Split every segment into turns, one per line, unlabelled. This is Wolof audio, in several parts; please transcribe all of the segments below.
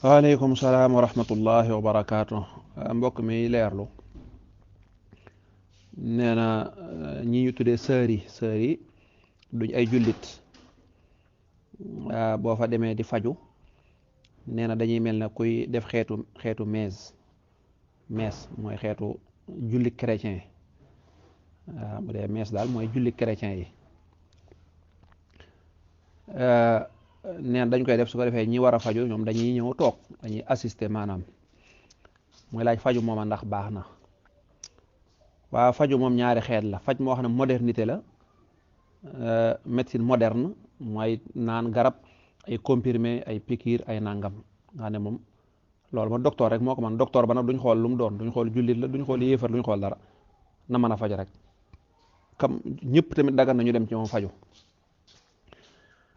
waaleykum salaam wa rahmatullahi wa barakaatu. Mbokk mi leerlu nee na ñi ñu tuddee sër yi duñ ay jullit. boo fa demee di faju nee na dañuy mel ne kuy def xeetu mees mooy xeetu jullit chrétien. bu dee mees daal mooy jullit chrétien yi. nee na dañ koy def su ko defee ñi war a faju ñoom dañuy ñëw toog dañuy assister maanaam mooy laaj faju mooma ndax baax na. waaw faju moom ñaari xeet la, faj moo xam ne modernité la, médecine moderne mooy naan garab ay comprimé ay piqûre ay nangam nga xam ne moom loolu ma docteur rek moo ko man docteur ba nag duñ xool lu mu doon, duñ xool jullit la, duñ xool yéefar, duñ xool dara, na mën a faj rek kam ñëpp tamit dagan na ñu dem ci moom faju.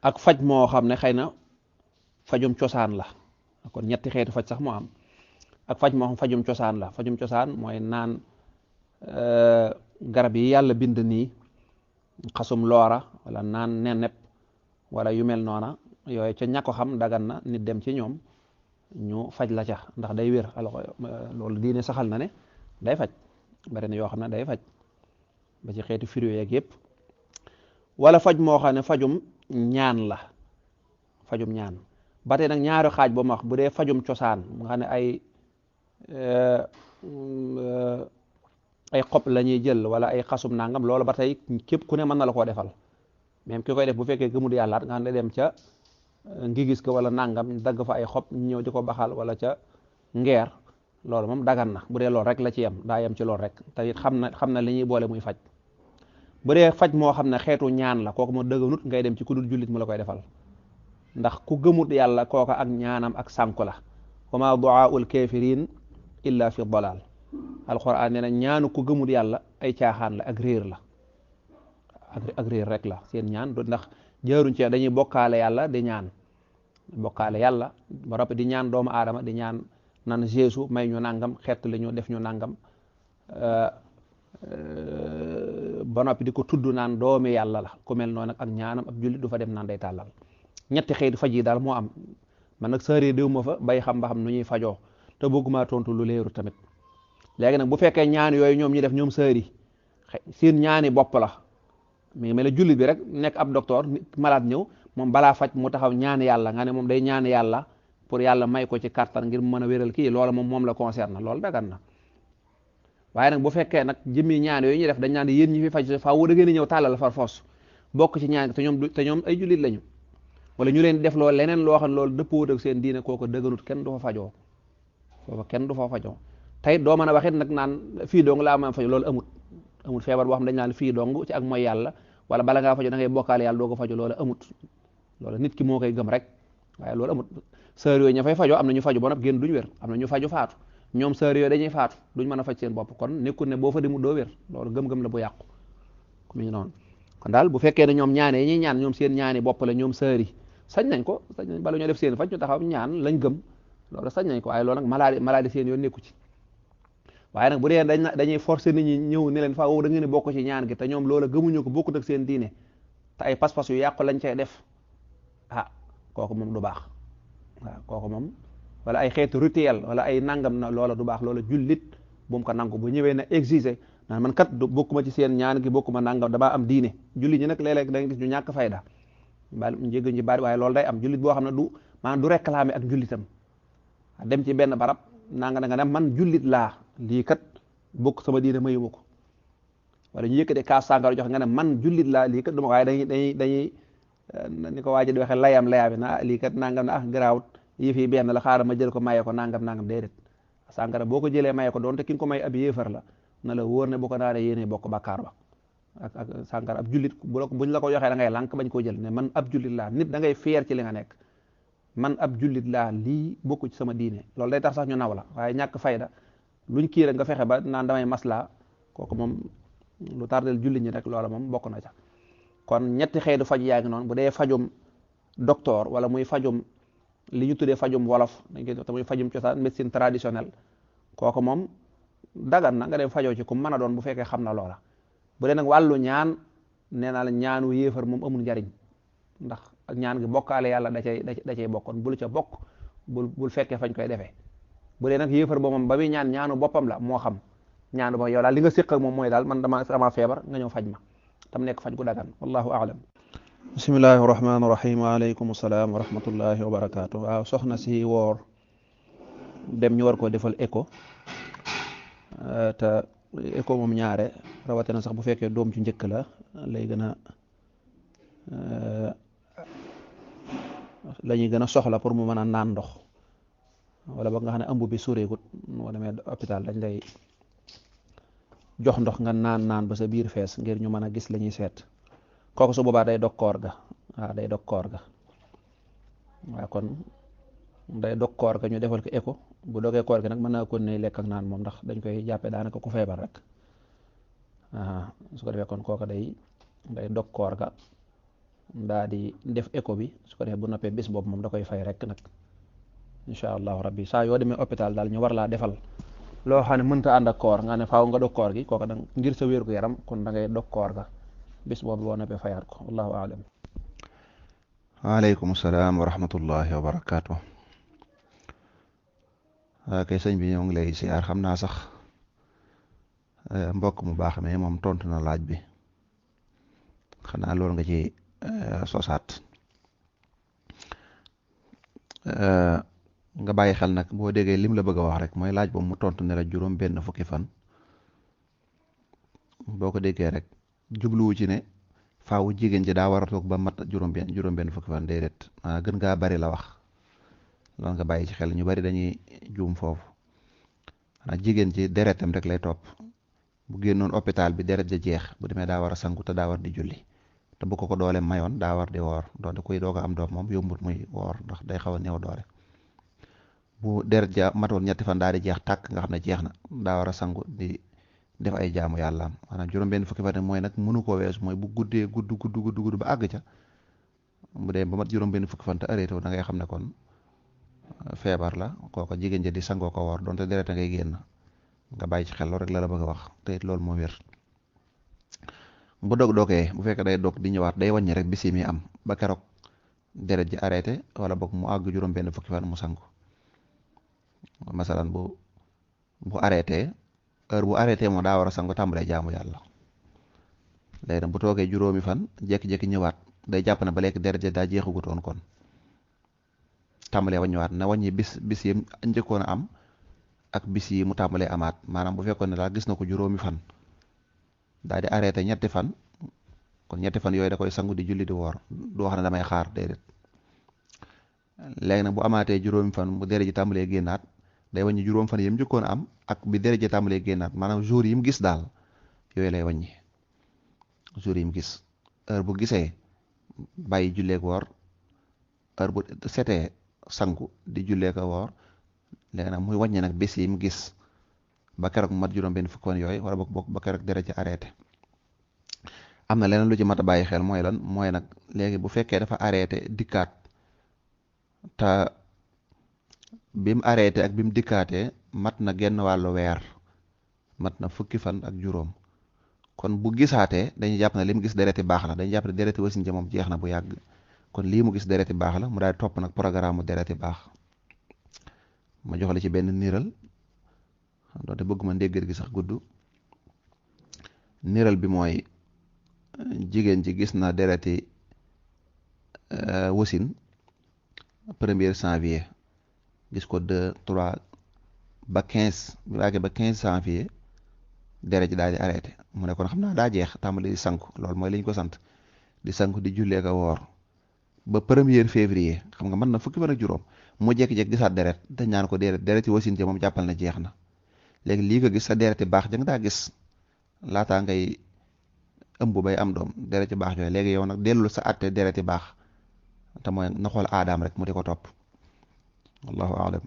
ak faj moo xam ne xëy na fajum cosaan la, kon ñetti xeetu faj sax moo am. ak faj moo xam fajum cosaan la, fajum cosaan mooy naan garab yi yàlla bind nii, xasum loora wala naan nenep wala yu mel noona, yooyu ca ña ko xam dagan na nit dem ci ñoom ñu faj la ca ndax day wér. alors loolu diine saxal na ne day faj, bari na yoo xam ne day faj ba ci xeeti firi yeeg yëpp. wala faj moo xam ne fajum ñaan la, fajum ñaan ba tey nag ñaari xaaj ba ma wax. bu dee fajum cosaan nga xam ne ay xob la ñuy jël wala ay xasum nangam, loolu ba tey képp ku ne mën na la koo defal, même ki koy def bu fekkee gëmul yàlla nga xam ne dem ca ngi gis ko wala nangam dagg fa ay xob ñëw di ko baxal wala ca ngeer, loolu moom dagan na bu dee loolu rek la ci yem, daa yem ci loolu rek te it xam na li ñuy boole muy faj. bu dee faj moo xam ne xeetu ñaan la, kooku moo dëgganut ngay dem ci ku dul jullit mu la koy defal, ndax ku gëmut yàlla kooka ak ñaanam ak sànku la. wa ma du'aa'ul kaafiriin illa fi dalal. alquran nee na ñaanu ku gëmut yàlla ay caaxaan la, ak réer la, ak réer rek la seen ñaan du, ndax jaaruñ ci dañuy bokkaale yàlla di ñaan, bokkaale yàlla ba noppi di ñaan doomu aadama, di ñaan nan Jéesu may ñu nangam, xeet la ñu def ñu nangam, ba noppi di ko tudd naan doomi yàlla la. ku mel noonu ak ñaanam ab jullit du fa dem naan day tàllal. ñetti xëy faj yi daal moo am. man nag sëriñ diw ma fa bay xam ba xam nu ñuy fajoo te bëgguma tontu lu leeru tamit. léegi nag bu fekkee ñaan yooyu ñoom ñi def ñoom sëriñ seen ñaani bopp la, mais mel ne jullit bi rek nekk ab docteur malade ñëw moom balaa faj mu taxaw ñaan yàlla nga ne moom day ñaan yàlla pour yàlla may ko ci kattan ngir mu mën a wéral kii, loola moom la concerne, loolu dagan na. waaye nag bu fekkee nag jëmmi ñaan yooyu ñuy def dañ naan yéen ñi fi faj faaw da ngeen di ñëw tàllal far foos bokk ci ñaan te ñoom ay jullit lañu, wala ñu leen def loolu leneen loo xam ne loolu dëppoo ak seen diine, kooku dëgganut, kenn du fa fajoo foofa, kenn du fa fajoo. tey doo mën a waxit nag naan fii dong laa mën a faju, loolu amut feebar boo xam dañ naan fii dong ci ak mooy yàlla wala bala ngaa faju da ngay bokkaale yàlla doo ko faju, loolu amut. loolu nit ki moo koy gëm rek, waaye loolu amut. sër yooyu ña fay fajoo am na ñu faju ba noppi génn duñ wér, am na ñu faju faatu, ñoom sër yooyu dañuy faatu duñ mën a faj seen bopp, kon nekkul ne boo fa demut doo wér, loolu gëm-gëm la bu yàqu mi ngi noonu. kon daal bu fekkee ne ñoom ñaane yi ñuy ñaan ñoom seen ñaani bopp la, ñoom sër yi sañ nañ ko, sañ nañ bala ñoo def seen faj ñu taxaw ñaan lañ gëm, loolu sañ nañ ko, waaye loolu nag maladie seen yoon nekku ci. waaye nag bu dee dañuy forcer nit ñi ñëw ne leen faaw da ngeen bokk ci ñaan gi te ñoom loola gëmuñu ko, bokkut ak seen diine te ay pas-pas yu yàqu lañ cay def, kooku moom du baax. waaw kooku moom wala ay xeetu rituel wala ay nangam na loola du baax, loola jullit bu mu ko nangu. bu ñëwee na exiger naan man kat bokkuma ci seen ñaan gi, bokkuma nangam, damaa am diine. jullit ñi nag léeg-léeg da nga gis ñu ñàkk fayda bal njégg ñi bari, waaye loolu day am jullit boo xam ne du réclamer ak jullitam, dem ci benn barab nanga da nga ne man jullit laa, lii kat bokk sama diine mayuma ko, wala ñu yëkkatee kaas sàngara joxe nga ne man jullit laa, lii kat duma ko, waaye dañuy ni ko waaji di waxee layaami na lii kat nangam na garaawut yii fii benn la, xaaral ma jël ko maye ko nangam déedéet. sàngara boo ko jëlee maye ko doonte ki nga ko may ab yéefar la, na la wóor ne boo ko naanee yéene bokk bàkkaar ba. ak sàngara ab jullit buñ la ko joxee da ngay lànk bañ koo jël ne man ab jullit laa. nit da ngay fier ci li nga nekk, man ab jullit laa, lii bokku ci sama diine, loolu day tax sax ñu naw la. waaye ñàkk fayda luñ kii rek nga fexe ba naan damay maslaa, kooku moom lu tardel jullit ñi rek loola moom bokk na ca. kon ñetti xeetu faj yaa ngi noonu. bu dee fajum docteur wala muy fajum li ñu tuddee fajum wolof dañ koy te muy fajum cosaan médecine traditionnelle, kooku moom dagan na nga dem fajoo ci ku mën a doon bu fekkee xam na loola. bu dee nag wàllu ñaan nee naa la ñaanu yéefar moom amul njariñ, ndax ak ñaan gi bokkaale yàlla da cay bokkoon bul ca bokk bul fekkee fañ koy defee. bu dee nag yéefar ba moom ba muy ñaan ñaanu boppam la moo xam ñaanu ba yow daal li nga séq ak moom mooy daal man dama feebar nga ñëw faj ma tam nekk faj gu dagan wallahu aalam. bismillahi rahmaani rahim waaleykum salaam wa rahmatullahi wa barakaatu. waaw soxna si woor dem ñu war koo defal écho te écho moom ñaare rawatina sax bu fekkee doom ci njëkk la lay gën a la ñuy gën a soxla pour mu mën a naan ndox wala ba nga xam ne ëmb bi sureegut wala mais hôpital dañ lay jox ndox nga naan ba sa biir fees ngir ñu mën a gis la ñuy seet kooku su boobaa day dog koor ga waaw day dog koor ga waaw kon day dog koor ga ñu defal ko écho bu dogee koor gi nag mën naa ko ne lekk ak naan moom ndax dañ koy jàppee daanaka ku feebar rek su ko defee kon kooka day dog koor ga daa di def écho bi su ko defee bu noppee bis boobu moom da koy fay rek nag incha allahu rabbi saa yoo demee hôpital daal ñu war laa defal loo xam ne mënta ànd ak koor nga ne faaw nga dog koor gi kooka da ngir sa wér gu yaram kon da ngay dog koor ga bis boobu boo noppee fayaat ko wallahu aalam.
waaleykum salaam wa rahmatullahi wa barakaatu. kay sëñ bi ñoo ngi lay siyaar xam naa sax mbokk mu baax mi moom tontu na laaj bi xanaa loolu nga ci sosaat nga bàyyi xel nag boo déggee lim la bëgg a wax rek mooy laaj boobu mu tontu ne la juróom benn fukki fan boo ko déggee rek jubluwu ci ne faawu jigéen ji daa war a toog ba mat juróom benn fukki fan déedéet gën ngaa bari la wax loolu nga bàyyi ci xel ñu bari dañuy juum foofu xanaa jigéen ji deretam rek lay topp bu génnoon hôpital bi deret ja jeex bu demee daa war a sangu te daa war di julli te bu ko doole mayoon daa war di woor doonte kuy doog a am doom moom yombut muy woor ndax day xaw a néew doole bu deret ja matoon ñetti fan daa di jeex tàkk nga xam ne jeex na daa war a sangu di def ay jaamu yàlla am maanaam juróom benn fukki fan mooy nag mënu koo weesu mooy bu guddee gudd ba àgg ca bu dee ba mat juróom benn fukki fan te arrêté wu da ngay xam ne kon feebar la kooko jigéen ja di sangoo ko woor donte deret a ngay génn nga bàyyi ci xel loolu rek la bëgg a wax te it loolu moo wér bu dogee bu fekkee day dog di ñëwaat day wàññi rek bisi mi am ba keroog deret ji arrêté wala boog mu àgg juróom benn fukki fan mu sangu masalan bu arrêté heure bu arrêté moo daa war a sangu tàmbalee jaamu yàlla léegi nag bu toogee juróomi fan jékki-jékki ñëwaat day jàpp ne ba léegi deret ji daa jeexagutoon kon tàmbalee wàññiwaat na wàññi bis yi njëkkoon a am ak bis yi mu tàmbalee amaat maanaam bu fekkoon ne daal gis na ko juróomi fan daal di arrêté ñetti fan kon ñetti fan yooyu da koy sangu di julli di woor du wax ne damay xaar déedéet léegi nag bu amaatee juróomi fan mu deret ji tàmbalee génnaat day wàññi juróom fan yi mu njëkkoon a am ak bi deret ji tàmbalee génnaat maanaam jour yi mu gis daal yooyu lay wàññi jour yi mu gis heure bu gisee bàyyi julleek woor heure bu setee sangu di jullee ko woor léegi nag muy wàññi nag bés yi mu gis ba keroog mat juróom benn fukki fan yooyu wala boog ba keroog deret ci arrêté am na leneen lu ci mat a bàyyi xel mooy lan mooy nag léegi bu fekkee dafa arrêté dikkaat te bi mu arrêté ak bi mu dikkaatee mat na genn wàllu weer mat na fukki fan ak juróom kon bu gisaatee dañuy jàpp ne li mu gis dereti baax la dañuy jàpp ne dereti wasin ja moom jeex na bu yàgg kon lii mu gis dereti baax la mu daal topp nag programme mu dereti baax ma jox la ci benn niiral doonte bëgguma ndéggat gi sax gudd niiral bi mooy jigéen ji gis na dereti wasin 1er janvier gis ko 2 3 ba 15 bi waagee ba 15 janvier deret ji daal di arrêté mu ne kon xam naa daa jeex tàmbali di sanku loolu mooy li ñu ko sant di sanku di jullee ko woor ba 1er février xam nga mën na fukki fan ak juróom mu jékki-jékki gisaat deret dañ naan ko deret yi wasin ci moom jàppal na jeex na léegi lii ko gis sa deret yi baax jëng daa gis laataa ngay ëmb bay am doom deret yi baax yooyu léegi yow nag dellu sa àtte deret yi baax te mooy na xool aadaam rek mu di ko topp wallahu aalam